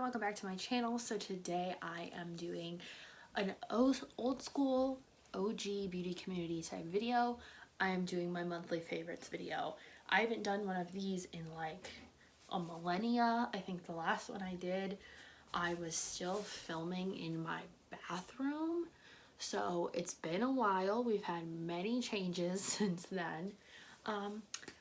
welcome back to my channel. So today I am doing an old school OG beauty community type video. I am doing my monthly favorites video. I haven't done one of these in like a millennia. I think the last one I did, I was still filming in my bathroom. So it's been a while. We've had many changes since then.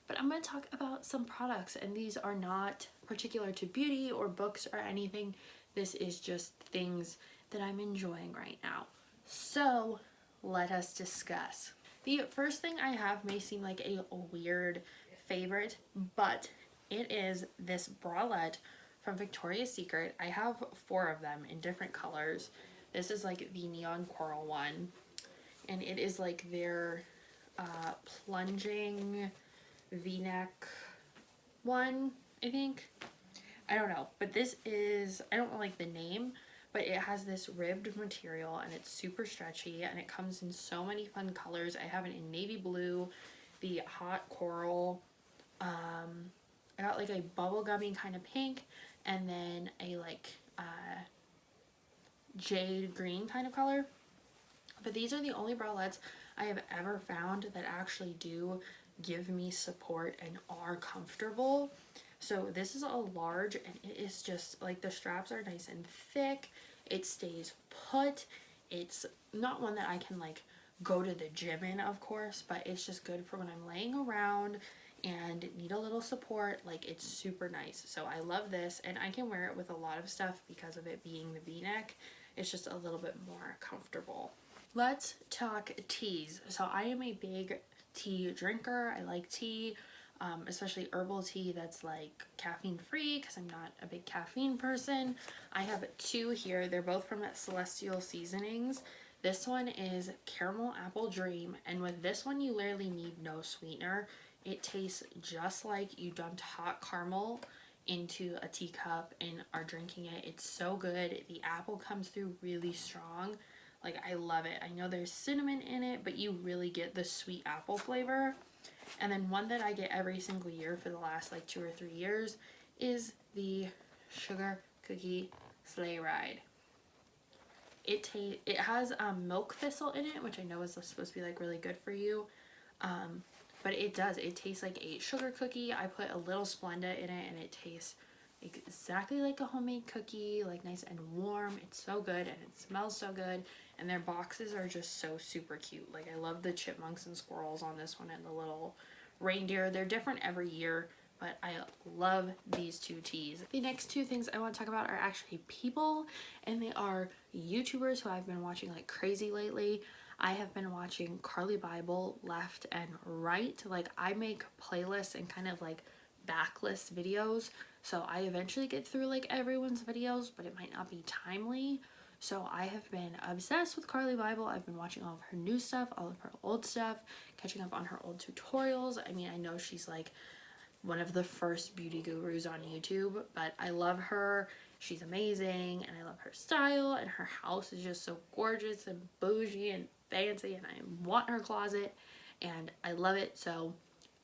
But I'm going to talk about some products, and these are not particular to beauty or books or anything. This is just things that I'm enjoying right now. So let us discuss. The first thing I have may seem like a weird favorite, but it is this bralette from Victoria's Secret. I have 4 of them in different colors. This is like the neon coral one, and it is like their plunging V-neck one, I think. I don't know, but this is, I don't like the name, but it has this ribbed material and it's super stretchy and it comes in so many fun colors. I have it in navy blue, the hot coral, I got like a bubblegummy kind of pink, and then a like jade green kind of color. But these are the only bralettes I have ever found that actually do give me support and are comfortable. So this is a large, and it is just like the straps are nice and thick. It stays put. It's not one that I can like go to the gym in, of course, but it's just good for when I'm laying around and need a little support. Like, it's super nice. So I love this, and I can wear it with a lot of stuff because of it being the V-neck. It's just a little bit more comfortable. Let's talk teas. So I am a big tea drinker. I like tea, especially herbal tea that's like caffeine free, because I'm not a big caffeine person. I have 2 here. They're both from Celestial Seasonings. This one is Caramel Apple Dream, and with this one you literally need no sweetener. It tastes just like you dumped hot caramel into a teacup and are drinking it. It's so good. The apple comes through really strong. Like, I love it. I know there's cinnamon in it, but you really get the sweet apple flavor. And then one that I get every single year for the last like 2 or 3 years is the Sugar Cookie Sleigh Ride. It has milk thistle in it, which I know is supposed to be like really good for you. But it does. It tastes like a sugar cookie. I put a little Splenda in it, and it tastes exactly like a homemade cookie, like nice and warm. It's so good, and it smells so good, and their boxes are just so super cute. Like, I love the chipmunks and squirrels on this one, and the little reindeer. They're different every year, but I love these 2 teas. The next 2 things I want to talk about are actually people, and they are YouTubers who I've been watching like crazy lately. I have been watching Carly Bible left and right. Like, I make playlists and kind of like backlist videos, so I eventually get through like everyone's videos, but it might not be timely. So I have been obsessed with Carly Bible. I've been watching all of her new stuff, all of her old stuff, catching up on her old tutorials. I mean, I know she's like one of the first beauty gurus on YouTube, but I love her. She's amazing, and I love her style, and her house is just so gorgeous and bougie and fancy, and I want her closet, and I love it. So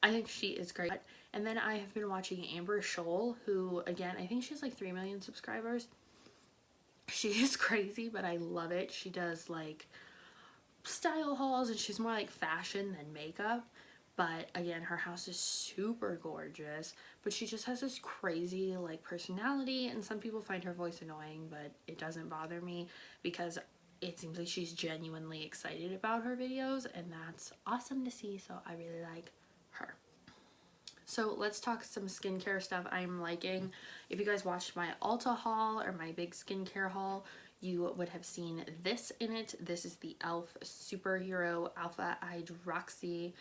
I think she is great. And then I have been watching Amber Scholl, who, again, I think she has like 3 million subscribers. She is crazy, but I love it. She does like style hauls, and she's more like fashion than makeup. But again, her house is super gorgeous, but she just has this crazy like personality, and some people find her voice annoying, but it doesn't bother me because it seems like she's genuinely excited about her videos, and that's awesome to see. So I really like her. So let's talk some skincare stuff I'm liking. If you guys watched my Ulta haul or my big skincare haul, you would have seen this in it. This is the e.l.f. Superhero Alpha Hydroxy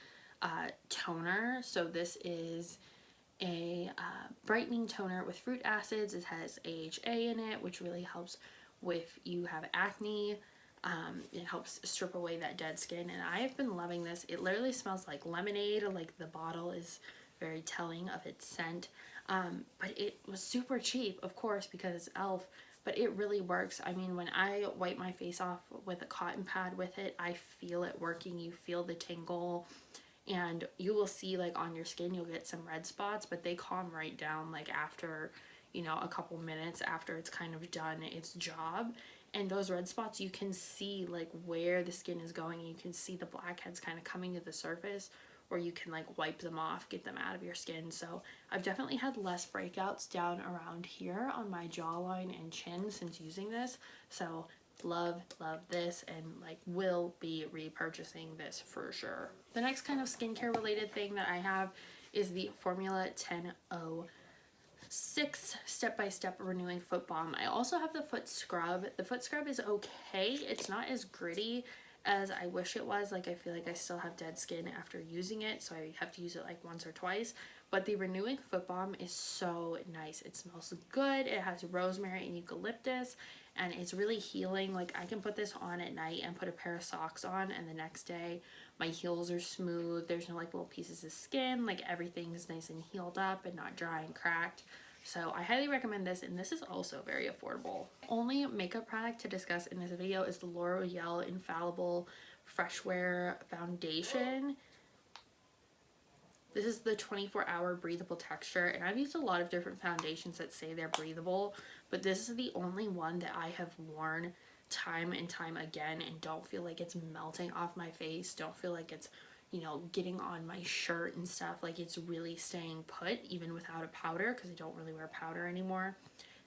toner. So this is a brightening toner with fruit acids. It has AHA in it, which really helps if you have acne. It helps strip away that dead skin, and I have been loving this. It literally smells like lemonade. Like, the bottle is very telling of its scent, but it was super cheap, of course, because it's e.l.f., but it really works. I mean, when I wipe my face off with a cotton pad with it, I feel it working. You feel the tingle, and you will see like on your skin you'll get some red spots, but they calm right down like after you know, a couple minutes after it's kind of done its job. And those red spots, you can see like where the skin is going, and you can see the blackheads kind of coming to the surface, or you can like wipe them off, get them out of your skin. So I've definitely had less breakouts down around here on my jawline and chin since using this. So love this, and like will be repurchasing this for sure. The next kind of skincare related thing that I have is the Formula 1006 step-by-step renewing foot balm. I also have the foot scrub. The foot scrub is okay. It's not as gritty as I wish it was. Like I feel like I still have dead skin after using it, so I have to use it like once or twice. But the renewing foot balm is so nice. It smells good. It has rosemary and eucalyptus, and it's really healing. Like I can put this on at night and put a pair of socks on, and the next day my heels are smooth. There's no like little pieces of skin. Like everything's nice and healed up and not dry and cracked. So I highly recommend this, and this is also very affordable. Only makeup product to discuss in this video is the L'Oreal Infallible Fresh Wear Foundation. This is the 24-hour breathable texture, and I've used a lot of different foundations that say they're breathable, but this is the only one that I have worn time and time again and don't feel like it's melting off my face, don't feel like it's, you know, getting on my shirt and stuff. Like it's really staying put even without a powder, because I don't really wear powder anymore.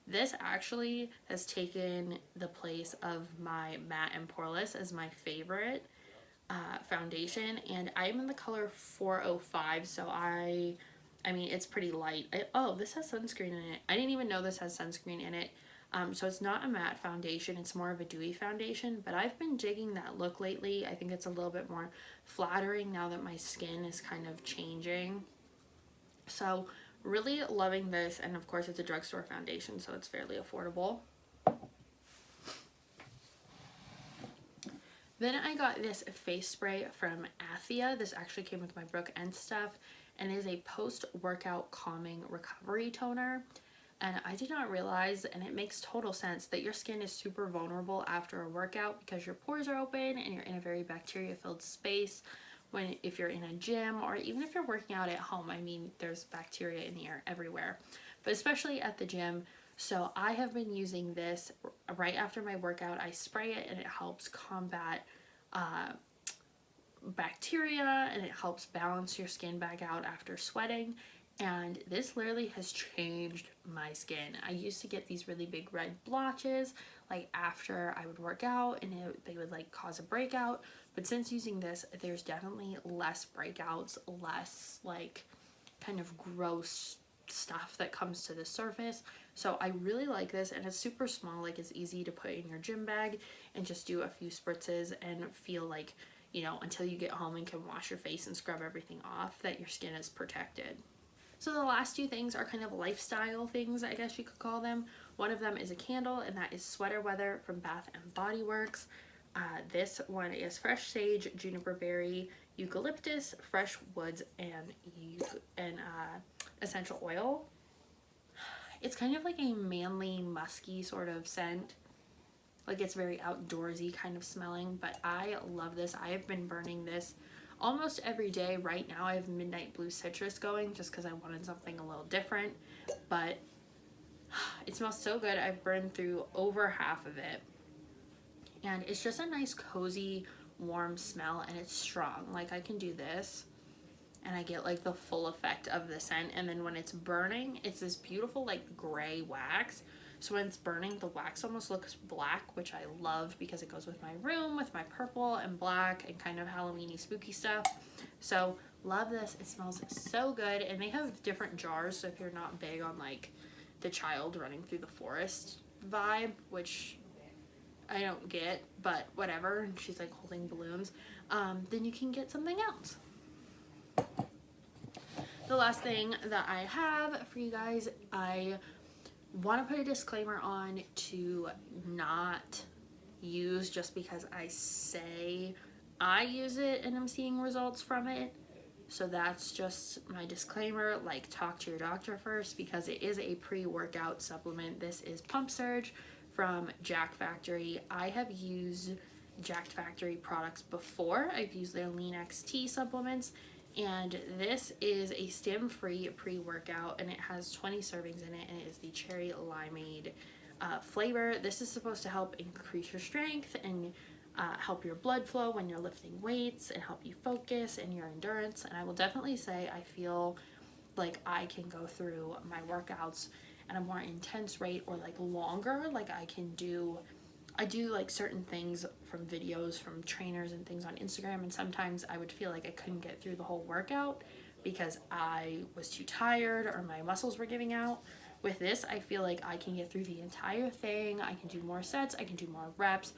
This actually has taken the place of my Matte and Poreless as my favorite foundation, and I'm in the color 405, so I mean it's pretty light. Oh, this has sunscreen in it. I didn't even know this has sunscreen in it. So it's not a matte foundation, it's more of a dewy foundation, but I've been digging that look lately. I think it's a little bit more flattering now that my skin is kind of changing. So really loving this, and of course it's a drugstore foundation, so it's fairly affordable. Then I got this face spray from Athia. This actually came with my Brooke and stuff, and is a post-workout calming recovery toner. And I did not realize, and it makes total sense, that your skin is super vulnerable after a workout because your pores are open and you're in a very bacteria-filled space. If you're in a gym, or even if you're working out at home, I mean, there's bacteria in the air everywhere, but especially at the gym. So I have been using this right after my workout. I spray it, and it helps combat bacteria, and it helps balance your skin back out after sweating. And this literally has changed my skin. I used to get these really big red blotches like after I would work out, and they would like cause a breakout. But since using this, there's definitely less breakouts, less like kind of gross stuff that comes to the surface. So I really like this, and it's super small. Like it's easy to put in your gym bag and just do a few spritzes and feel like, you know, until you get home and can wash your face and scrub everything off, that your skin is protected. So the last two things are kind of lifestyle things, I guess you could call them. One of them is a candle, and that is Sweater Weather from Bath & Body Works. This one is fresh sage, juniper berry, eucalyptus, fresh woods, and essential oil. It's kind of like a manly, musky sort of scent. Like it's very outdoorsy kind of smelling, but I love this. I have been burning this almost every day. Right now I have Midnight Blue Citrus going just because I wanted something a little different, but it smells so good. I've burned through over half of it, and it's just a nice cozy warm smell, and it's strong. Like I can do this and I get like the full effect of the scent, and then when it's burning, it's this beautiful like gray wax. So when it's burning, the wax almost looks black, which I love because it goes with my room, with my purple and black and kind of Halloween-y spooky stuff. So love this. It smells so good, and they have different jars, so if you're not big on like the child running through the forest vibe, which I don't get, but whatever, and she's like holding balloons, then you can get something else. The last thing that I have for you guys, I want to put a disclaimer on to not use just because I say I use it and I'm seeing results from it. So that's just my disclaimer. Like, talk to your doctor first, because it is a pre-workout supplement. This is Pump Surge from Jack Factory. I have used Jack Factory products before. I've used their Lean XT supplements, And this is a stim-free pre-workout, and it has 20 servings in it, and it is the cherry limeade flavor. This is supposed to help increase your strength and help your blood flow when you're lifting weights and help you focus and your endurance. And I will definitely say I feel like I can go through my workouts at a more intense rate, or like longer. Like I do like certain things from videos from trainers and things on Instagram, and sometimes I would feel like I couldn't get through the whole workout because I was too tired or my muscles were giving out. With this, I feel like I can get through the entire thing. I can do more sets, I can do more reps,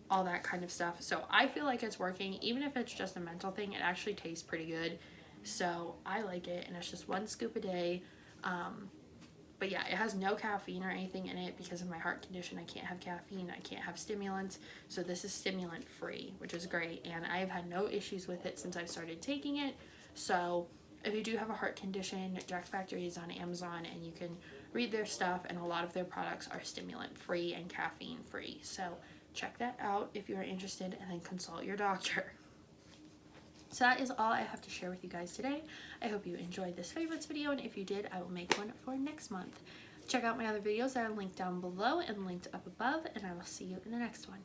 all that kind of stuff. So I feel like it's working. Even if it's just a mental thing, it actually tastes pretty good. So I like it, and it's just 1 scoop a day. But yeah, it has no caffeine or anything in it because of my heart condition. I can't have caffeine, I can't have stimulants. So this is stimulant free, which is great. And I've had no issues with it since I've started taking it. So if you do have a heart condition, Jack Factory is on Amazon, and you can read their stuff, and a lot of their products are stimulant free and caffeine free. So check that out if you are interested, and then consult your doctor. So that is all I have to share with you guys today. I hope you enjoyed this favorites video, and if you did, I will make one for next month. Check out my other videos that are linked down below and linked up above, and I will see you in the next one.